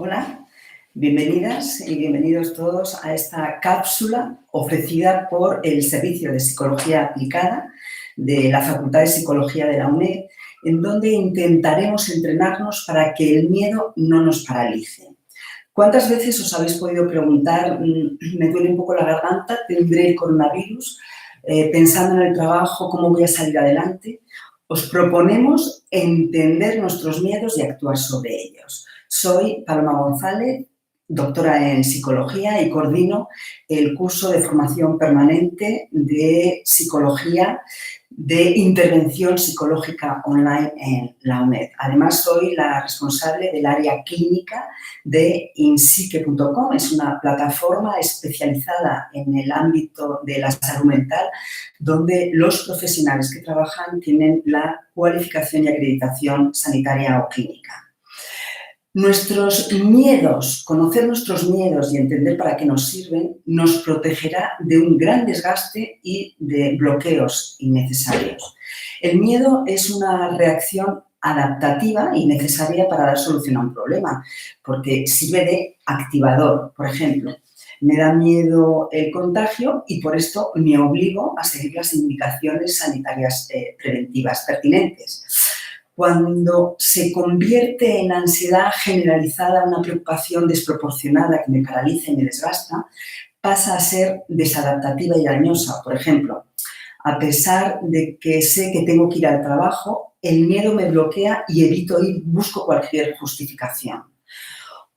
Hola, bienvenidas y bienvenidos todos a esta cápsula ofrecida por el Servicio de Psicología Aplicada de la Facultad de Psicología de la UNED, en donde intentaremos entrenarnos para que el miedo no nos paralice. ¿Cuántas veces os habéis podido preguntar, me duele un poco la garganta, tendré el coronavirus, pensando en el trabajo, cómo voy a salir adelante? Os proponemos entender nuestros miedos y actuar sobre ellos. Soy Paloma González, doctora en psicología y coordino el curso de formación permanente de psicología de intervención psicológica online en la UNED. Además, soy la responsable del área clínica de inpsique.com. Es una plataforma especializada en el ámbito de la salud mental, donde los profesionales que trabajan tienen la cualificación y acreditación sanitaria o clínica. Nuestros miedos, conocer nuestros miedos y entender para qué nos sirven, nos protegerá de un gran desgaste y de bloqueos innecesarios. El miedo es una reacción adaptativa y necesaria para dar solución a un problema, porque sirve de activador. Por ejemplo, me da miedo el contagio y por esto me obligo a seguir las indicaciones sanitarias preventivas pertinentes. Cuando se convierte en ansiedad generalizada, una preocupación desproporcionada que me paraliza y me desgasta, pasa a ser desadaptativa y dañosa. Por ejemplo, a pesar de que sé que tengo que ir al trabajo, el miedo me bloquea y evito ir, busco cualquier justificación.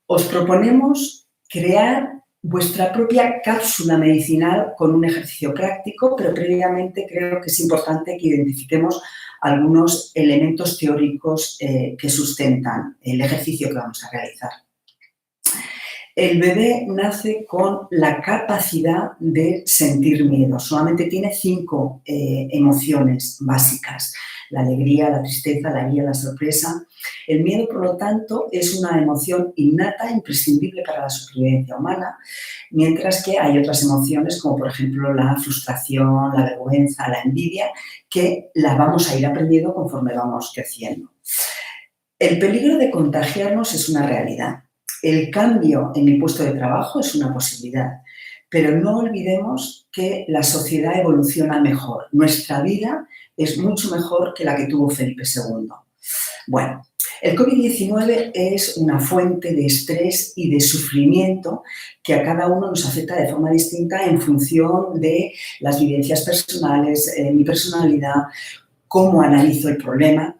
Os proponemos crear vuestra propia cápsula medicinal con un ejercicio práctico, pero previamente creo que es importante que identifiquemos algunos elementos teóricos que sustentan el ejercicio que vamos a realizar. El bebé nace con la capacidad de sentir miedo. Solamente tiene 5 emociones básicas: la alegría, la tristeza, la ira, la sorpresa. El miedo, por lo tanto, es una emoción innata, imprescindible para la supervivencia humana, mientras que hay otras emociones, como por ejemplo la frustración, la vergüenza, la envidia, que la vamos a ir aprendiendo conforme vamos creciendo. El peligro de contagiarnos es una realidad. El cambio en mi puesto de trabajo es una posibilidad, pero no olvidemos que la sociedad evoluciona mejor. Nuestra vida es mucho mejor que la que tuvo Felipe II. Bueno, el COVID-19 es una fuente de estrés y de sufrimiento que a cada uno nos afecta de forma distinta en función de las vivencias personales, mi personalidad, cómo analizo el problema.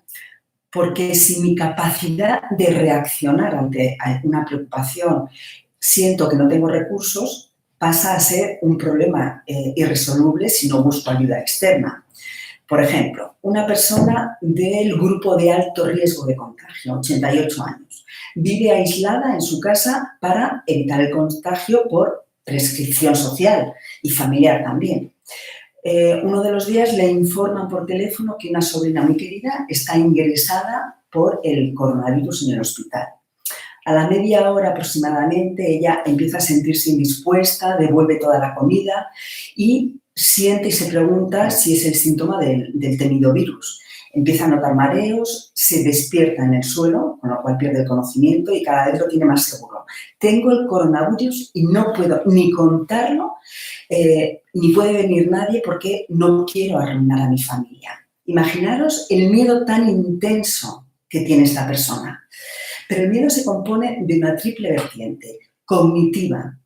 Porque si mi capacidad de reaccionar ante una preocupación siento que no tengo recursos, pasa a ser un problema irresoluble si no busco ayuda externa. Por ejemplo, una persona del grupo de alto riesgo de contagio, 88 años, vive aislada en su casa para evitar el contagio por prescripción social y familiar también. Uno de los días le informan por teléfono que una sobrina muy querida está ingresada por el coronavirus en el hospital. A la media hora aproximadamente ella empieza a sentirse indispuesta, devuelve toda la comida y siente y se pregunta si es el síntoma del temido virus. Empieza a notar mareos, se despierta en el suelo, con lo cual pierde el conocimiento y cada vez lo tiene más seguro. Tengo el coronavirus y no puedo ni contarlo, ni puede venir nadie porque no quiero arruinar a mi familia. Imaginaros el miedo tan intenso que tiene esta persona. Pero el miedo se compone de una triple vertiente: cognitiva,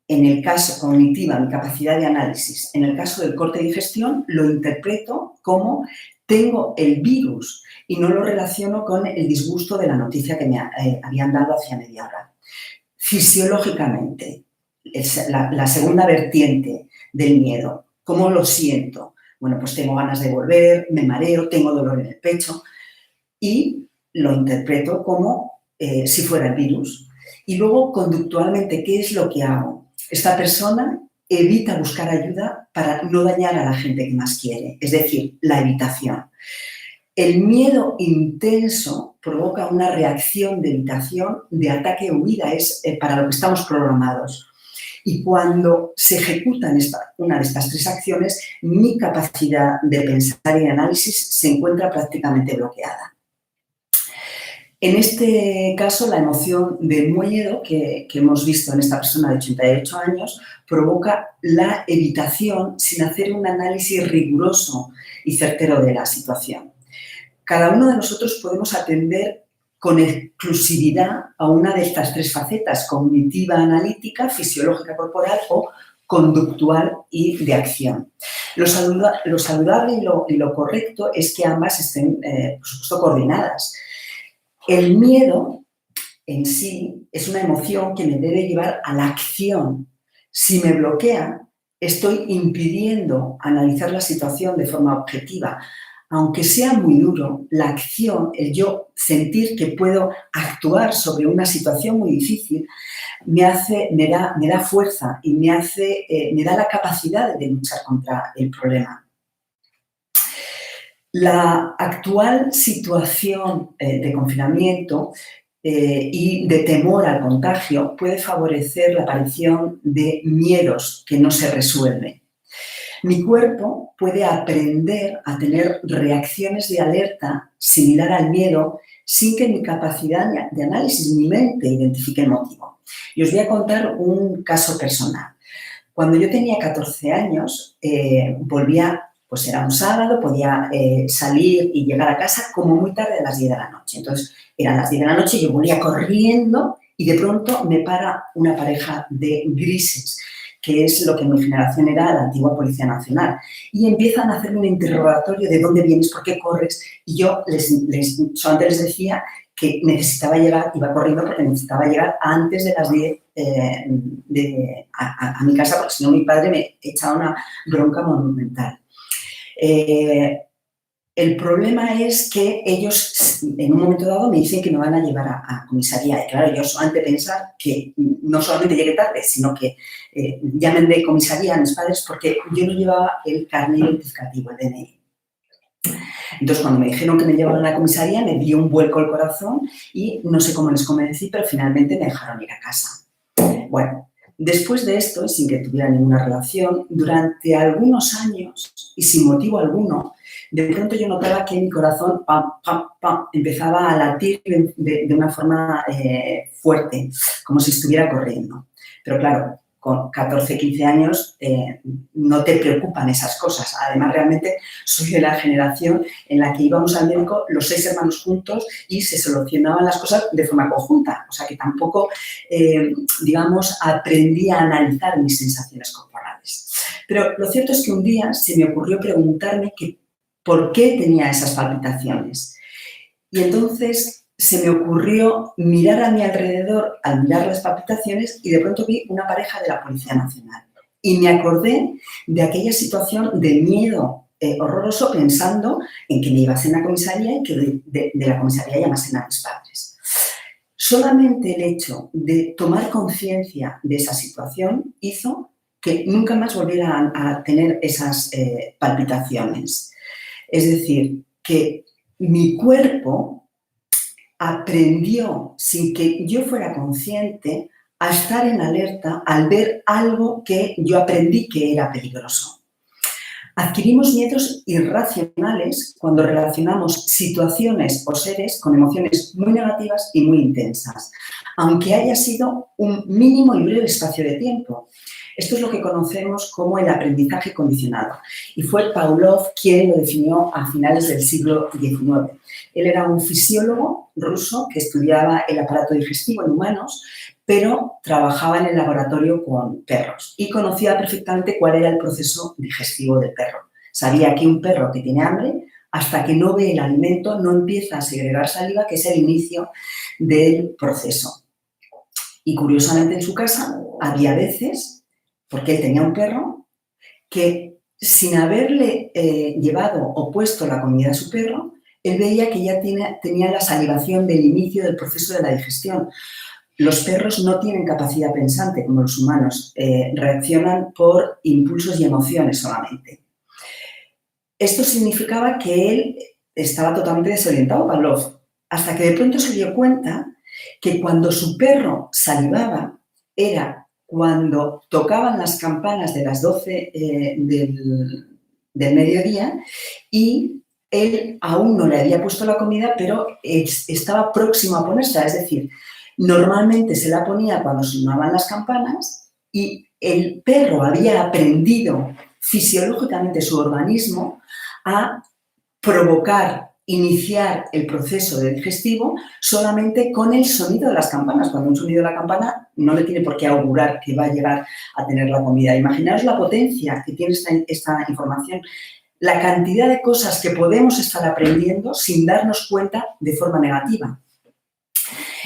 en el caso cognitiva, mi capacidad de análisis. En el caso del corte de gestión, lo interpreto como tengo el virus y no lo relaciono con el disgusto de la noticia que me habían dado hacía media hora. Fisiológicamente, la segunda vertiente del miedo, ¿cómo lo siento? Bueno, pues tengo ganas de volver, me mareo, tengo dolor en el pecho y lo interpreto como si fuera el virus. Y luego, conductualmente, ¿qué es lo que hago? Esta persona evita buscar ayuda para no dañar a la gente que más quiere, es decir, la evitación. El miedo intenso provoca una reacción de evitación, de ataque o huida, es para lo que estamos programados. Y cuando se ejecutan una de estas 3 acciones, mi capacidad de pensar y de análisis se encuentra prácticamente bloqueada. En este caso, la emoción de miedo que hemos visto en esta persona de 88 años provoca la evitación sin hacer un análisis riguroso y certero de la situación. Cada uno de nosotros podemos atender con exclusividad a una de estas tres facetas: cognitiva, analítica, fisiológica corporal o conductual y de acción. Lo saludable y lo correcto es que ambas estén, por supuesto, coordinadas. El miedo en sí es una emoción que me debe llevar a la acción. Si me bloquea, estoy impidiendo analizar la situación de forma objetiva. Aunque sea muy duro, la acción, el yo sentir que puedo actuar sobre una situación muy difícil, me da fuerza y me da la capacidad de luchar contra el problema. La actual situación de confinamiento y de temor al contagio puede favorecer la aparición de miedos que no se resuelven. Mi cuerpo puede aprender a tener reacciones de alerta similar al miedo sin que mi capacidad de análisis, mi mente, identifique el motivo. Y os voy a contar un caso personal. Cuando yo tenía 14 años, pues era un sábado, podía salir y llegar a casa como muy tarde a las 10 de la noche. Entonces, eran las 10 de la noche, yo volvía corriendo y de pronto me para una pareja de grises, que es lo que en mi generación era la antigua Policía Nacional. Y empiezan a hacerme un interrogatorio de dónde vienes, por qué corres. Y yo solamente les decía que necesitaba llegar, iba corriendo porque necesitaba llegar antes de las 10 a mi casa, porque si no mi padre me echaba una bronca monumental. El problema es que ellos en un momento dado me dicen que me van a llevar a comisaría. Y claro, yo solamente pensar que no solamente llegué tarde, sino que llamen de comisaría a mis padres porque yo no llevaba el carnet identificativo, el DNI. Entonces, cuando me dijeron que me llevaban a la comisaría, me dio un vuelco el corazón y no sé cómo les convencí, pero finalmente me dejaron ir a casa. Bueno, después de esto, y sin que tuviera ninguna relación, durante algunos años y sin motivo alguno, de pronto yo notaba que mi corazón empezaba a latir de una forma fuerte, como si estuviera corriendo. Pero claro, con 14, 15 años no te preocupan esas cosas. Además, realmente soy de la generación en la que íbamos al médico los 6 hermanos juntos y se solucionaban las cosas de forma conjunta. O sea que tampoco, aprendí a analizar mis sensaciones corporales. Pero lo cierto es que un día se me ocurrió preguntarme por qué tenía esas palpitaciones. Y entonces se me ocurrió mirar a mi alrededor al mirar las palpitaciones y de pronto vi una pareja de la Policía Nacional. Y me acordé de aquella situación de miedo horroroso pensando en que me iban a la comisaría y que de la comisaría llamasen a mis padres. Solamente el hecho de tomar conciencia de esa situación hizo que nunca más volviera a tener esas palpitaciones. Es decir, que mi cuerpo aprendió, sin que yo fuera consciente, a estar en alerta al ver algo que yo aprendí que era peligroso. Adquirimos miedos irracionales cuando relacionamos situaciones o seres con emociones muy negativas y muy intensas, aunque haya sido un mínimo y breve espacio de tiempo. Esto es lo que conocemos como el aprendizaje condicionado y fue Pavlov quien lo definió a finales del siglo XIX. Él era un fisiólogo ruso que estudiaba el aparato digestivo en humanos, pero trabajaba en el laboratorio con perros y conocía perfectamente cuál era el proceso digestivo del perro. Sabía que un perro que tiene hambre, hasta que no ve el alimento, no empieza a segregar saliva, que es el inicio del proceso. Y curiosamente en su casa había veces, porque él tenía un perro, que sin haberle llevado o puesto la comida a su perro, él veía que ya tenía la salivación del inicio del proceso de la digestión. Los perros no tienen capacidad pensante como los humanos, reaccionan por impulsos y emociones solamente. Esto significaba que él estaba totalmente desorientado, Pavlov, hasta que de pronto se dio cuenta que cuando su perro salivaba era cuando tocaban las campanas de las 12 del mediodía y él aún no le había puesto la comida, pero estaba próximo a ponérsela. Es decir, normalmente se la ponía cuando sonaban las campanas y el perro había aprendido fisiológicamente su organismo a provocar, iniciar el proceso digestivo solamente con el sonido de las campanas. Cuando un sonido de la campana no le tiene por qué augurar que va a llegar a tener la comida. Imaginaos la potencia que tiene esta información, la cantidad de cosas que podemos estar aprendiendo sin darnos cuenta de forma negativa.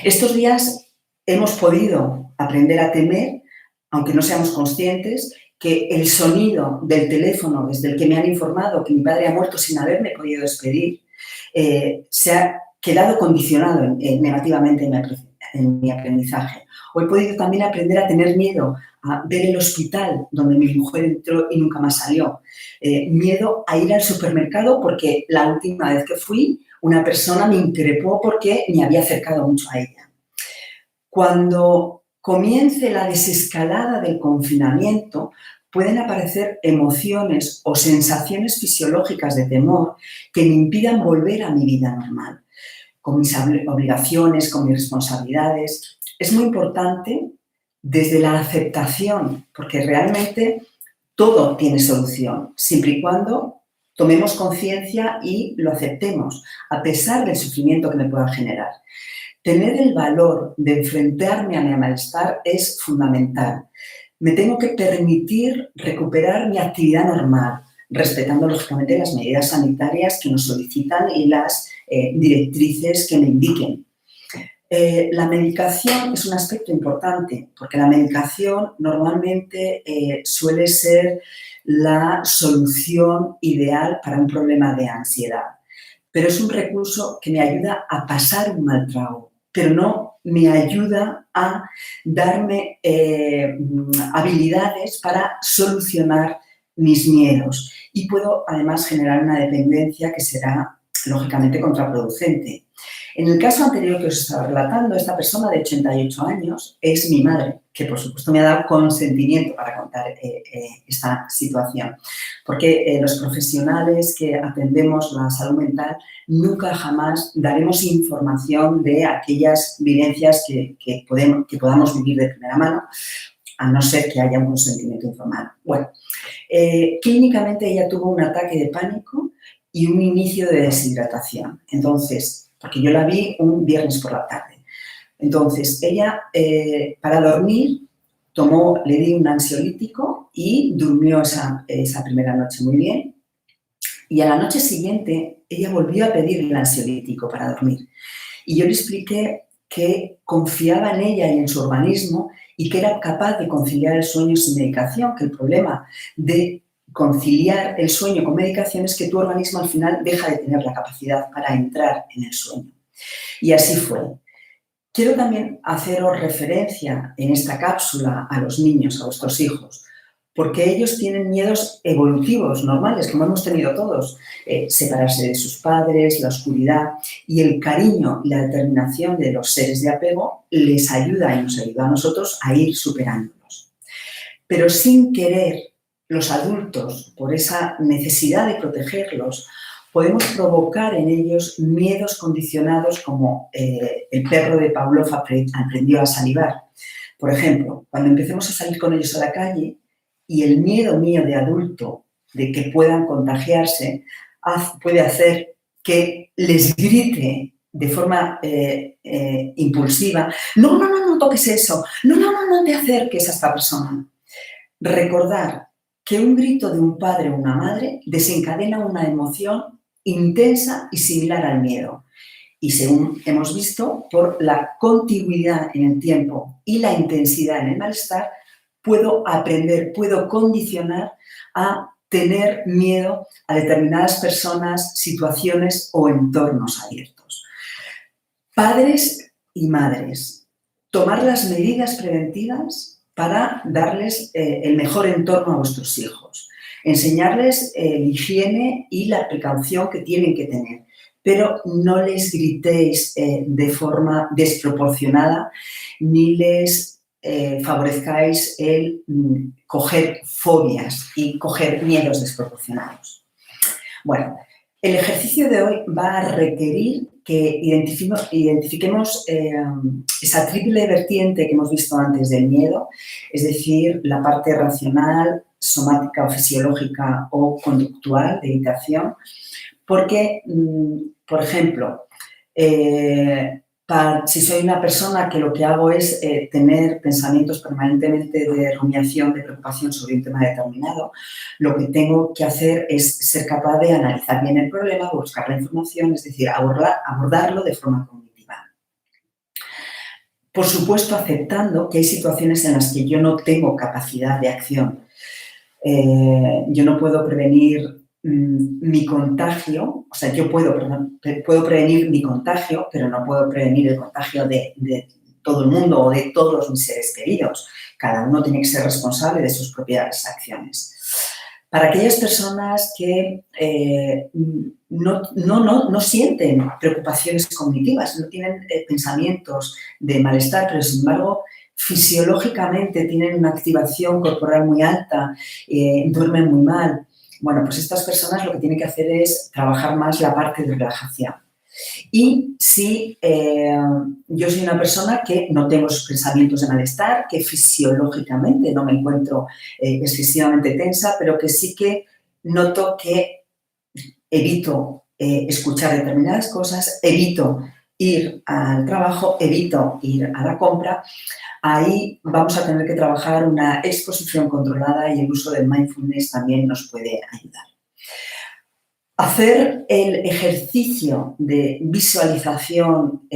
Estos días hemos podido aprender a temer, aunque no seamos conscientes, que el sonido del teléfono desde el que me han informado que mi padre ha muerto sin haberme podido despedir, se ha quedado condicionado negativamente en mi aprendizaje. O he podido también aprender a tener miedo a ver el hospital donde mi mujer entró y nunca más salió. Miedo a ir al supermercado porque la última vez que fui, una persona me increpó porque me había acercado mucho a ella. Cuando comience la desescalada del confinamiento, pueden aparecer emociones o sensaciones fisiológicas de temor que me impidan volver a mi vida normal, con mis obligaciones, con mis responsabilidades. Es muy importante desde la aceptación, porque realmente todo tiene solución, siempre y cuando tomemos conciencia y lo aceptemos, a pesar del sufrimiento que me pueda generar. Tener el valor de enfrentarme a mi malestar es fundamental. Me tengo que permitir recuperar mi actividad normal, respetando lógicamente las medidas sanitarias que nos solicitan y las directrices que me indiquen. La medicación es un aspecto importante, porque la medicación normalmente suele ser la solución ideal para un problema de ansiedad, pero es un recurso que me ayuda a pasar un mal trago, pero no me ayuda a darme habilidades para solucionar mis miedos y puedo además generar una dependencia que será lógicamente contraproducente. En el caso anterior que os estaba relatando, esta persona de 88 años es mi madre, que por supuesto me ha dado consentimiento para contar esta situación, porque los profesionales que atendemos la salud mental nunca jamás daremos información de aquellas vivencias que podamos vivir de primera mano, a no ser que haya un consentimiento informado. Bueno, clínicamente ella tuvo un ataque de pánico y un inicio de deshidratación. Entonces, porque yo la vi un viernes por la tarde. Entonces, ella, para dormir, le di un ansiolítico y durmió esa primera noche muy bien. Y a la noche siguiente, ella volvió a pedir el ansiolítico para dormir. Y yo le expliqué que confiaba en ella y en su organismo y que era capaz de conciliar el sueño sin medicación, que el problema de conciliar el sueño con medicación es que tu organismo al final deja de tener la capacidad para entrar en el sueño. Y así fue. Quiero también haceros referencia en esta cápsula a los niños, a vuestros hijos, porque ellos tienen miedos evolutivos, normales, como hemos tenido todos. Separarse de sus padres, la oscuridad y el cariño y la determinación de los seres de apego les ayuda y nos ayuda a nosotros a ir superándolos. Pero sin querer, los adultos, por esa necesidad de protegerlos, podemos provocar en ellos miedos condicionados como el perro de Pavlov aprendió a salivar. Por ejemplo, cuando empecemos a salir con ellos a la calle y el miedo mío de adulto de que puedan contagiarse puede hacer que les grite de forma impulsiva, no toques eso, no te acerques a esta persona. Recordar que un grito de un padre o una madre desencadena una emoción intensa y similar al miedo. Y según hemos visto, por la contigüidad en el tiempo y la intensidad en el malestar, puedo aprender, puedo condicionar a tener miedo a determinadas personas, situaciones o entornos abiertos. Padres y madres, tomar las medidas preventivas para darles el mejor entorno a vuestros hijos. Enseñarles higiene y la precaución que tienen que tener, pero no les gritéis de forma desproporcionada ni les favorezcáis el coger fobias y coger miedos desproporcionados. Bueno, El ejercicio de hoy va a requerir que identifiquemos esa triple vertiente que hemos visto antes del miedo, es decir, la parte racional, somática o fisiológica o conductual de evitación, porque, por ejemplo, si soy una persona que lo que hago es tener pensamientos permanentemente de rumiación, de preocupación sobre un tema determinado, lo que tengo que hacer es ser capaz de analizar bien el problema, buscar la información, es decir, abordarlo de forma cognitiva. Por supuesto, aceptando que hay situaciones en las que yo no tengo capacidad de acción. Yo no puedo prevenir mi contagio, o sea, yo puedo prevenir mi contagio, pero no puedo prevenir el contagio de todo el mundo o de todos mis seres queridos. Cada uno tiene que ser responsable de sus propias acciones. Para aquellas personas que no sienten preocupaciones cognitivas, no tienen pensamientos de malestar, pero sin embargo fisiológicamente tienen una activación corporal muy alta, duermen muy mal. Bueno, pues estas personas lo que tienen que hacer es trabajar más la parte de relajación. Y si yo soy una persona que no tengo esos pensamientos de malestar, que fisiológicamente no me encuentro excesivamente tensa, pero que sí que noto que evito escuchar determinadas cosas, evito ir al trabajo, evito ir a la compra, ahí vamos a tener que trabajar una exposición controlada y el uso del mindfulness también nos puede ayudar. Hacer el ejercicio de visualización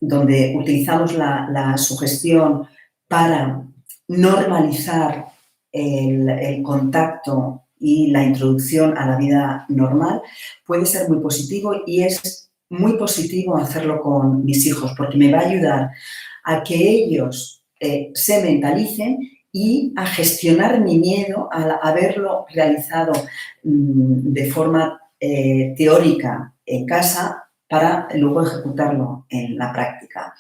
donde utilizamos la sugestión para normalizar el contacto y la introducción a la vida normal puede ser muy positivo y es muy positivo hacerlo con mis hijos porque me va a ayudar a que ellos se mentalicen y a gestionar mi miedo al haberlo realizado de forma teórica en casa para luego ejecutarlo en la práctica.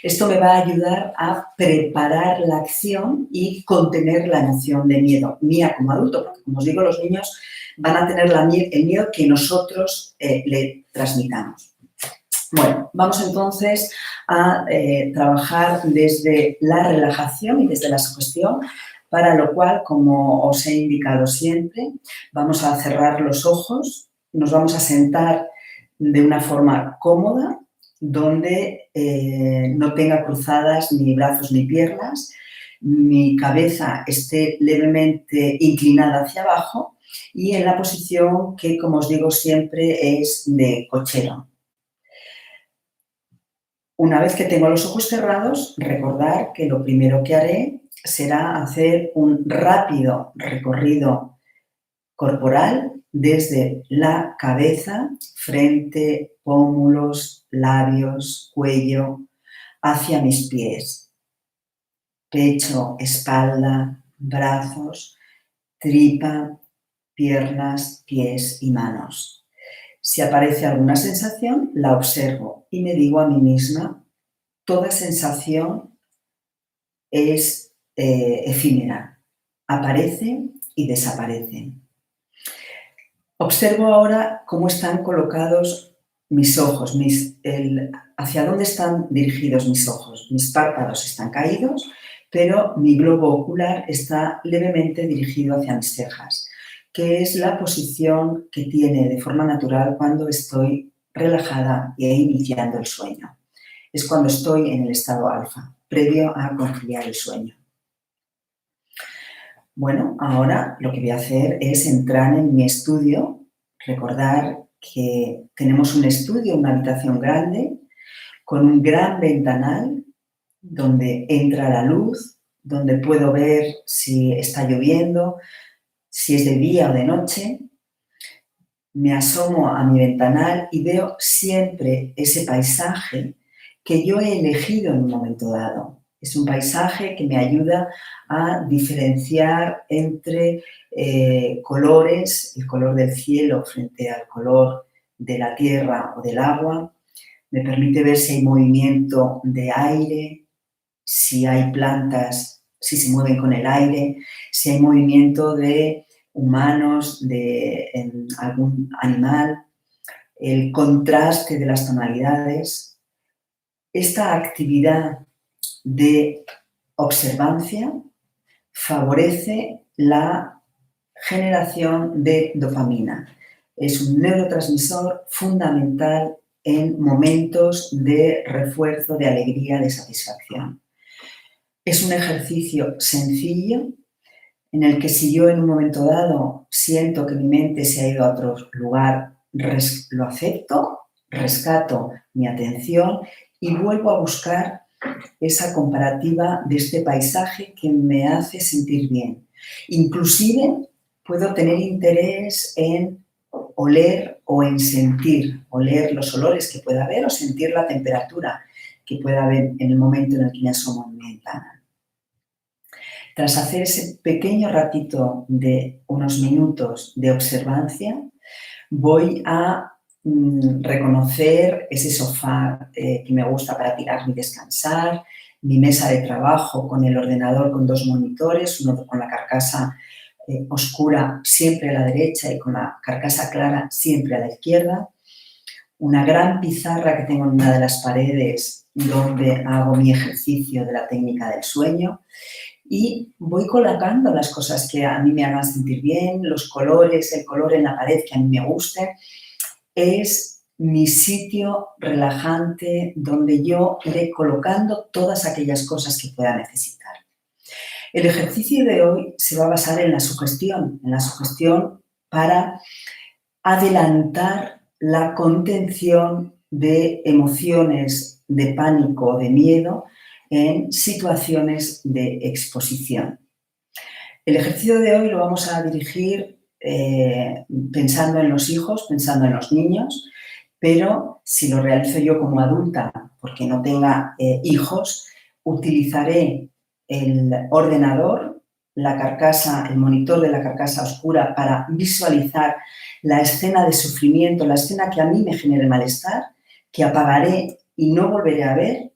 Esto me va a ayudar a preparar la acción y contener la emoción de miedo mía como adulto, porque como os digo, los niños van a tener el miedo que nosotros le transmitamos. Bueno, vamos entonces a trabajar desde la relajación y desde la sugestión, para lo cual, como os he indicado siempre, vamos a cerrar los ojos, nos vamos a sentar de una forma cómoda, donde no tenga cruzadas ni brazos ni piernas, mi cabeza esté levemente inclinada hacia abajo y en la posición que, como os digo siempre, es de cochero. Una vez que tengo los ojos cerrados, recordar que lo primero que haré será hacer un rápido recorrido corporal desde la cabeza, frente, pómulos, labios, cuello, hacia mis pies. Pecho, espalda, brazos, tripa, piernas, pies y manos. Si aparece alguna sensación, la observo y me digo a mí misma, toda sensación es efímera, aparece y desaparece. Observo ahora cómo están colocados mis ojos, hacia dónde están dirigidos mis ojos. Mis párpados están caídos, pero mi globo ocular está levemente dirigido hacia mis cejas, que es la posición que tiene de forma natural cuando estoy relajada e iniciando el sueño. Es cuando estoy en el estado alfa, previo a conciliar el sueño. Bueno, ahora lo que voy a hacer es entrar en mi estudio, recordar que tenemos un estudio, una habitación grande, con un gran ventanal donde entra la luz, donde puedo ver si está lloviendo, si es de día o de noche. Me asomo a mi ventanal y veo siempre ese paisaje que yo he elegido en un momento dado. Es un paisaje que me ayuda a diferenciar entre colores, el color del cielo frente al color de la tierra o del agua. Me permite ver si hay movimiento de aire, si hay plantas, si se mueven con el aire, si hay movimiento de humanos, de algún animal, el contraste de las tonalidades. Esta actividad de observancia favorece la generación de dopamina. Es un neurotransmisor fundamental en momentos de refuerzo, de alegría, de satisfacción. Es un ejercicio sencillo en el que si yo en un momento dado siento que mi mente se ha ido a otro lugar, lo acepto, rescato mi atención y vuelvo a buscar esa comparativa de este paisaje que me hace sentir bien. Inclusive puedo tener interés en oler o en sentir, oler los olores que pueda haber o sentir la temperatura que pueda haber en el momento en el que me asomo en mi ventana. Tras hacer ese pequeño ratito de unos minutos de observancia, voy a reconocer ese sofá que me gusta para tirarme y descansar, mi mesa de trabajo con el ordenador con 2 monitores, uno con la carcasa oscura siempre a la derecha y con la carcasa clara siempre a la izquierda, una gran pizarra que tengo en una de las paredes donde hago mi ejercicio de la técnica del sueño y voy colocando las cosas que a mí me hagan sentir bien, los colores, el color en la pared que a mí me guste. Es mi sitio relajante donde yo iré colocando todas aquellas cosas que pueda necesitar. El ejercicio de hoy se va a basar en la sugestión para adelantar la contención de emociones de pánico o de miedo en situaciones de exposición. El ejercicio de hoy lo vamos a dirigir pensando en los hijos, pensando en los niños, pero si lo realizo yo como adulta, porque no tenga hijos, utilizaré el ordenador, la carcasa, el monitor de la carcasa oscura para visualizar la escena de sufrimiento, la escena que a mí me genere malestar, que apagaré y no volveré a ver,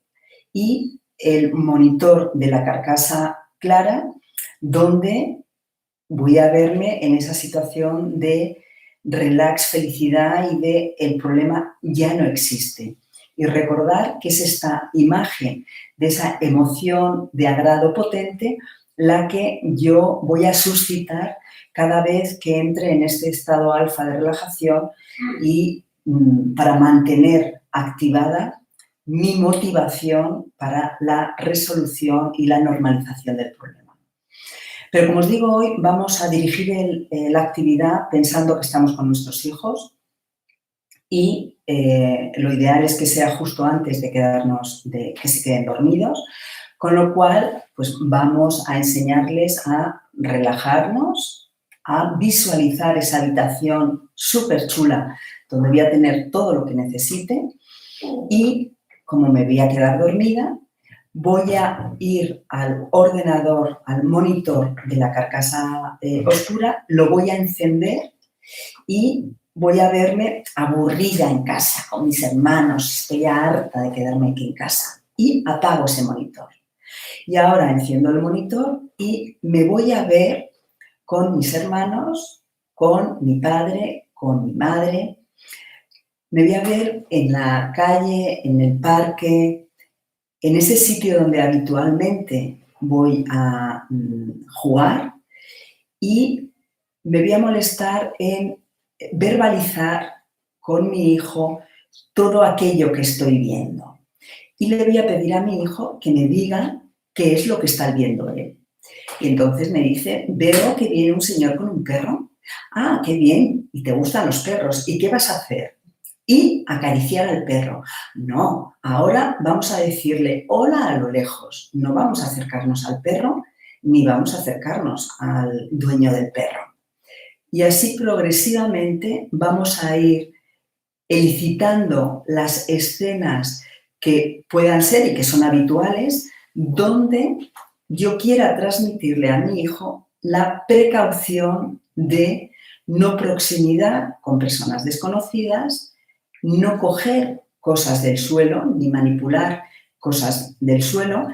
y el monitor de la carcasa clara, donde voy a verme en esa situación de relax, felicidad y de el problema ya no existe. Y recordar que es esta imagen de esa emoción de agrado potente la que yo voy a suscitar cada vez que entre en este estado alfa de relajación y para mantener activada mi motivación para la resolución y la normalización del problema. Pero como os digo, hoy vamos a dirigir la actividad pensando que estamos con nuestros hijos y lo ideal es que sea justo antes de que se queden dormidos, con lo cual pues vamos a enseñarles a relajarnos, a visualizar esa habitación súper chula donde voy a tener todo lo que necesite y como me voy a quedar dormida, voy a ir al ordenador, al monitor de la carcasa oscura, lo voy a encender y voy a verme aburrida en casa con mis hermanos, estoy harta de quedarme aquí en casa y apago ese monitor. Y ahora enciendo el monitor y me voy a ver con mis hermanos, con mi padre, con mi madre. Me voy a ver en la calle, en el parque, en ese sitio donde habitualmente voy a jugar y me voy a molestar en verbalizar con mi hijo todo aquello que estoy viendo. Y le voy a pedir a mi hijo que me diga qué es lo que está viendo él. Y entonces me dice, veo que viene un señor con un perro. Ah, qué bien, y te gustan los perros. ¿Y qué vas a hacer? Y acariciar al perro. No, ahora vamos a decirle hola a lo lejos. No vamos a acercarnos al perro ni vamos a acercarnos al dueño del perro. Y así progresivamente vamos a ir elicitando las escenas que puedan ser y que son habituales, donde yo quiera transmitirle a mi hijo la precaución de no proximidad con personas desconocidas, no coger cosas del suelo ni manipular cosas del suelo,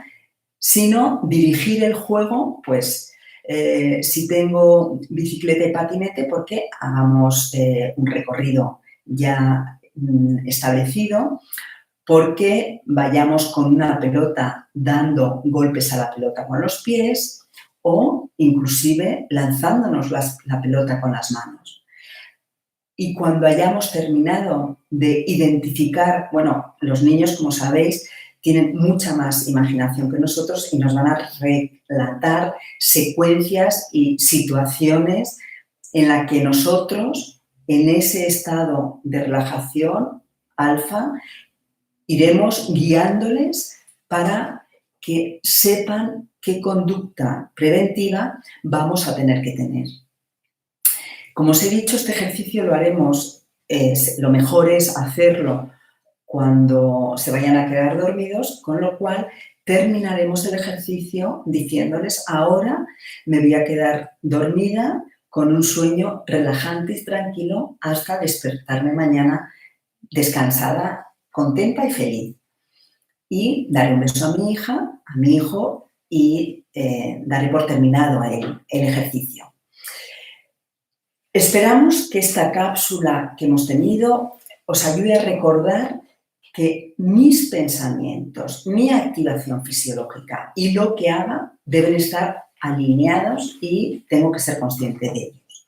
sino dirigir el juego, pues Si tengo bicicleta y patinete, porque hagamos un recorrido ya establecido, porque vayamos con una pelota dando golpes a la pelota con los pies o inclusive lanzándonos la pelota con las manos. Y cuando hayamos terminado de identificar, bueno, los niños, como sabéis, tienen mucha más imaginación que nosotros y nos van a relatar secuencias y situaciones en las que nosotros, en ese estado de relajación alfa, iremos guiándoles para que sepan qué conducta preventiva vamos a tener que tener. Como os he dicho, este ejercicio lo haremos, lo mejor es hacerlo cuando se vayan a quedar dormidos, con lo cual terminaremos el ejercicio diciéndoles: ahora me voy a quedar dormida con un sueño relajante y tranquilo hasta despertarme mañana descansada, contenta y feliz. Y daré un beso a mi hija, a mi hijo y daré por terminado el ejercicio. Esperamos que esta cápsula que hemos tenido os ayude a recordar que mis pensamientos, mi activación fisiológica y lo que haga deben estar alineados y tengo que ser consciente de ellos.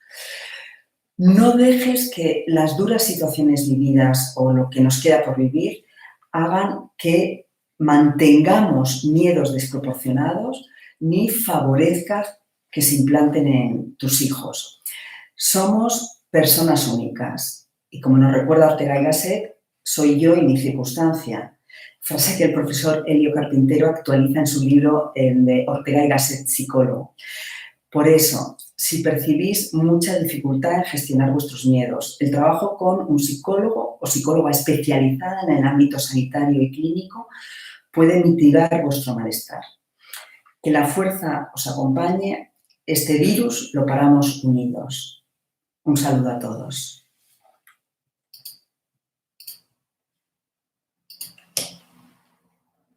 No dejes que las duras situaciones vividas o lo que nos queda por vivir hagan que mantengamos miedos desproporcionados ni favorezcas que se implanten en tus hijos. Somos personas únicas y, como nos recuerda Ortega y Gasset, soy yo y mi circunstancia. Frase que el profesor Elio Carpintero actualiza en su libro de Ortega y Gasset, Psicólogo. Por eso, si percibís mucha dificultad en gestionar vuestros miedos, el trabajo con un psicólogo o psicóloga especializada en el ámbito sanitario y clínico puede mitigar vuestro malestar. Que la fuerza os acompañe. Este virus lo paramos unidos. Un saludo a todos.